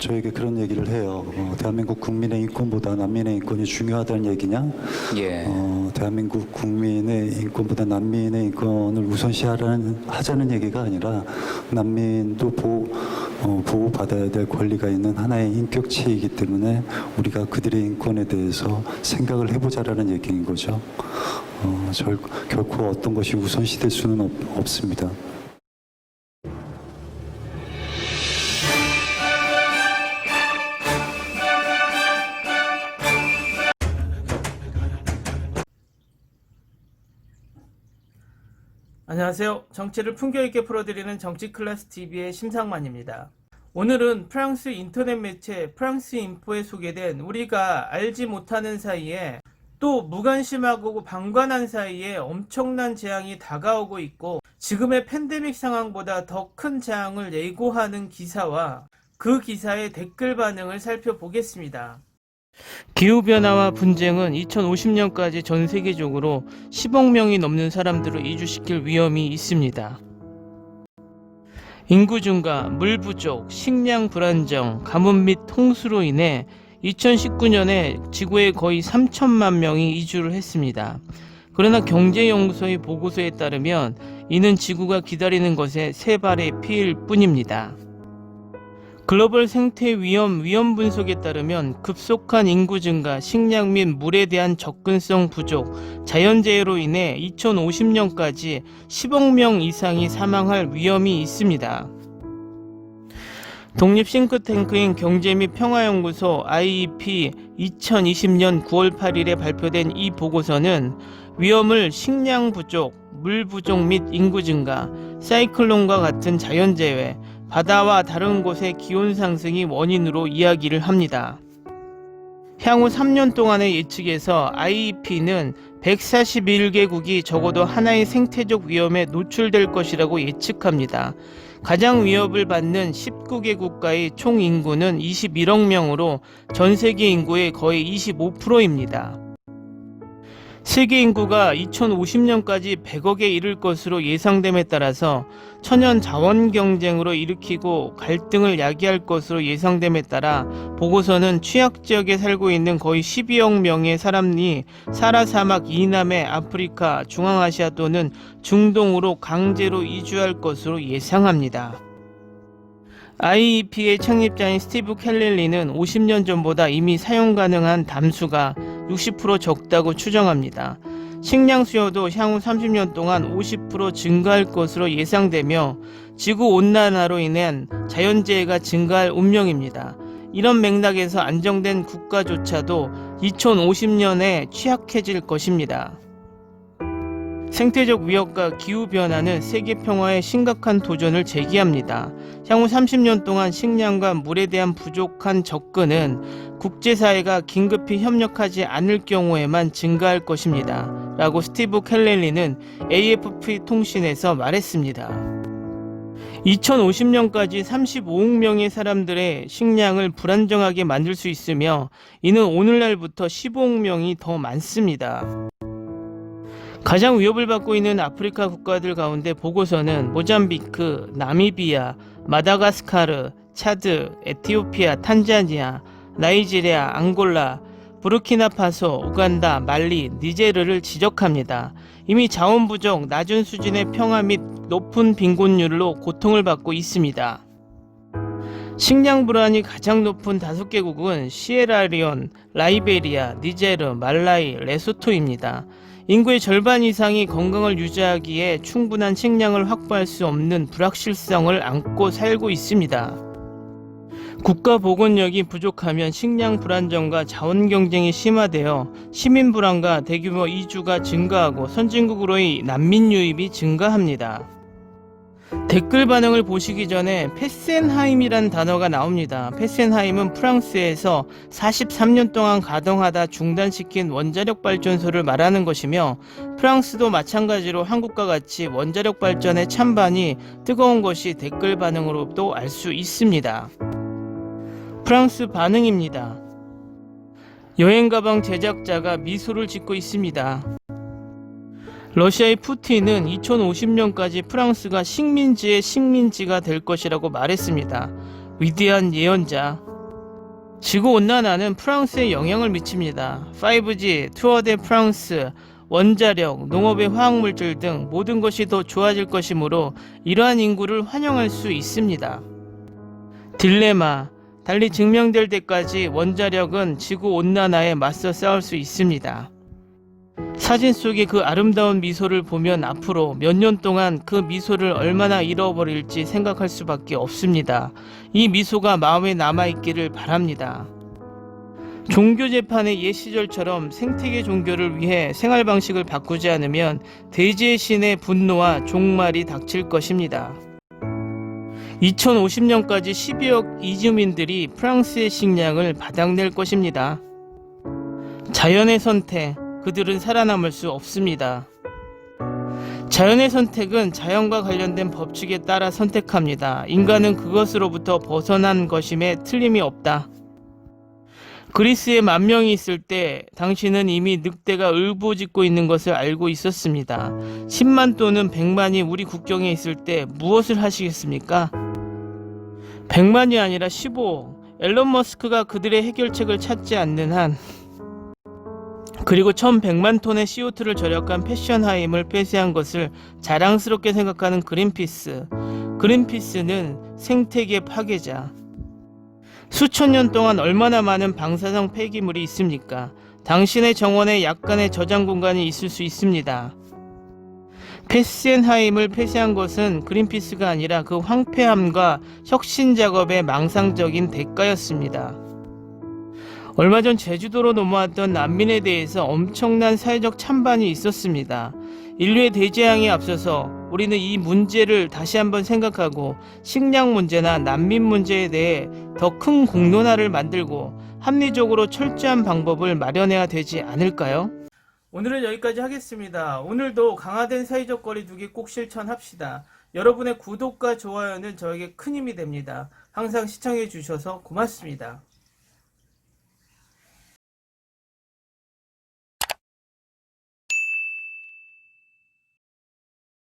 저에게 그런 얘기를 해요. 대한민국 국민의 인권보다 난민의 인권이 중요하다는 얘기냐? 예. 대한민국 국민의 인권보다 난민의 인권을 우선시하자는 얘기가 아니라 난민도 보호받아야 될 권리가 있는 하나의 인격체이기 때문에 우리가 그들의 인권에 대해서 생각을 해보자라는 얘기인 거죠. 결코 어떤 것이 우선시될 수는 없습니다. 안녕하세요. 정치를 품격있게 풀어드리는 정치클래스TV의 심상만입니다. 오늘은 프랑스 인터넷 매체 프랑스인포에 소개된 우리가 알지 못하는 사이에 또 무관심하고 방관한 사이에 엄청난 재앙이 다가오고 있고 지금의 팬데믹 상황보다 더 큰 재앙을 예고하는 기사와 그 기사의 댓글 반응을 살펴보겠습니다. 기후변화와 분쟁은 2050년까지 전 세계적으로 10억 명이 넘는 사람들을 이주시킬 위험이 있습니다. 인구 증가, 물 부족, 식량 불안정, 가뭄 및 홍수로 인해 2019년에 지구에 거의 3천만 명이 이주를 했습니다. 그러나 경제연구소의 보고서에 따르면 이는 지구가 기다리는 것의 3발의 피일 뿐입니다. 글로벌 생태 위험 분석에 따르면 급속한 인구 증가, 식량 및 물에 대한 접근성 부족, 자연재해로 인해 2050년까지 10억 명 이상이 사망할 위험이 있습니다. 독립 싱크탱크인 경제 및 평화연구소 IEP 2020년 9월 8일에 발표된 이 보고서는 위험을 식량 부족, 물 부족 및 인구 증가, 사이클론과 같은 자연재해, 바다와 다른 곳의 기온 상승이 원인으로 이야기를 합니다. 향후 3년 동안의 예측에서 IEP는 141개국이 적어도 하나의 생태적 위험에 노출될 것이라고 예측합니다. 가장 위협을 받는 19개 국가의 총 인구는 21억 명으로 전 세계 인구의 거의 25%입니다. 세계 인구가 2050년까지 100억에 이를 것으로 예상됨에 따라서 천연 자원 경쟁으로 일으키고 갈등을 야기할 것으로 예상됨에 따라 보고서는 취약 지역에 살고 있는 거의 12억 명의 사람이 사라 사막 이남의 아프리카, 중앙아시아 또는 중동으로 강제로 이주할 것으로 예상합니다. IEP의 창립자인 스티브 켈렐리는 50년 전보다 이미 사용 가능한 담수가 60% 적다고 추정합니다. 식량 수요도 향후 30년 동안 50% 증가할 것으로 예상되며 지구온난화로 인한 자연재해가 증가할 운명입니다. 이런 맥락에서 안정된 국가조차도 2050년에 취약해질 것입니다. 생태적 위협과 기후변화는 세계 평화에 심각한 도전을 제기합니다. 향후 30년 동안 식량과 물에 대한 부족한 접근은 국제사회가 긴급히 협력하지 않을 경우에만 증가할 것입니다. 라고 스티브 켈렐리는 AFP 통신에서 말했습니다. 2050년까지 35억 명의 사람들의 식량을 불안정하게 만들 수 있으며 이는 오늘날부터 15억 명이 더 많습니다. 가장 위협을 받고 있는 아프리카 국가들 가운데 보고서는 모잠비크, 나미비아, 마다가스카르, 차드, 에티오피아, 탄자니아, 나이지리아, 앙골라, 부르키나파소, 우간다, 말리, 니제르를 지적합니다. 이미 자원 부족, 낮은 수준의 평화 및 높은 빈곤율로 고통을 받고 있습니다. 식량 불안이 가장 높은 5개국은 시에라리온, 라이베리아, 니제르, 말라위, 레소토입니다. 인구의 절반 이상이 건강을 유지하기에 충분한 식량을 확보할 수 없는 불확실성을 안고 살고 있습니다. 국가 보건력이 부족하면 식량 불안정과 자원 경쟁이 심화되어 시민 불안과 대규모 이주가 증가하고 선진국으로의 난민 유입이 증가합니다. 댓글 반응을 보시기 전에 페센하임이란 단어가 나옵니다. 페센하임은 프랑스에서 43년 동안 가동하다 중단시킨 원자력 발전소를 말하는 것이며 프랑스도 마찬가지로 한국과 같이 원자력 발전의 찬반이 뜨거운 것이 댓글 반응으로도 알 수 있습니다. 프랑스 반응입니다. 여행가방 제작자가 미소를 짓고 있습니다. 러시아의 푸틴은 2050년까지 프랑스가 식민지의 식민지가 될 것이라고 말했습니다. 위대한 예언자. 지구온난화는 프랑스에 영향을 미칩니다. 5G, 투어 데 프랑스, 원자력, 농업의 화학물질 등 모든 것이 더 좋아질 것이므로 이러한 인구를 환영할 수 있습니다. 딜레마, 달리 증명될 때까지 원자력은 지구온난화에 맞서 싸울 수 있습니다. 사진 속의 그 아름다운 미소를 보면 앞으로 몇 년 동안 그 미소를 얼마나 잃어버릴지 생각할 수밖에 없습니다. 이 미소가 마음에 남아있기를 바랍니다. 종교 재판의 옛 시절처럼 생태계 종교를 위해 생활 방식을 바꾸지 않으면 대지의 신의 분노와 종말이 닥칠 것입니다. 2050년까지 12억 이주민들이 프랑스의 식량을 바닥낼 것입니다. 자연의 선택, 그들은 살아남을 수 없습니다. 자연의 선택은 자연과 관련된 법칙에 따라 선택합니다. 인간은 그것으로부터 벗어난 것임에 틀림이 없다. 그리스에 10,000명이 있을 때 당신은 이미 늑대가 울부짖고 있는 것을 알고 있었습니다. 10만 또는 100만이 우리 국경에 있을 때 무엇을 하시겠습니까? 100만이 아니라 15억. 앨런 머스크가 그들의 해결책을 찾지 않는 한, 그리고 1100만 톤의 CO2를 절약한 패션하임을 폐쇄한 것을 자랑스럽게 생각하는 그린피스. 그린피스는 생태계 파괴자. 수천 년 동안 얼마나 많은 방사성 폐기물이 있습니까? 당신의 정원에 약간의 저장 공간이 있을 수 있습니다. 패센하임을 폐쇄한 것은 그린피스가 아니라 그 황폐함과 혁신 작업의 망상적인 대가였습니다. 얼마 전 제주도로 넘어왔던 난민에 대해서 엄청난 사회적 찬반이 있었습니다. 인류의 대재앙에 앞서서 우리는 이 문제를 다시 한번 생각하고 식량 문제나 난민 문제에 대해 더 큰 공론화를 만들고 합리적으로 철저한 방법을 마련해야 되지 않을까요? 오늘은 여기까지 하겠습니다. 오늘도 강화된 사회적 거리두기 꼭 실천합시다. 여러분의 구독과 좋아요는 저에게 큰 힘이 됩니다. 항상 시청해 주셔서 고맙습니다.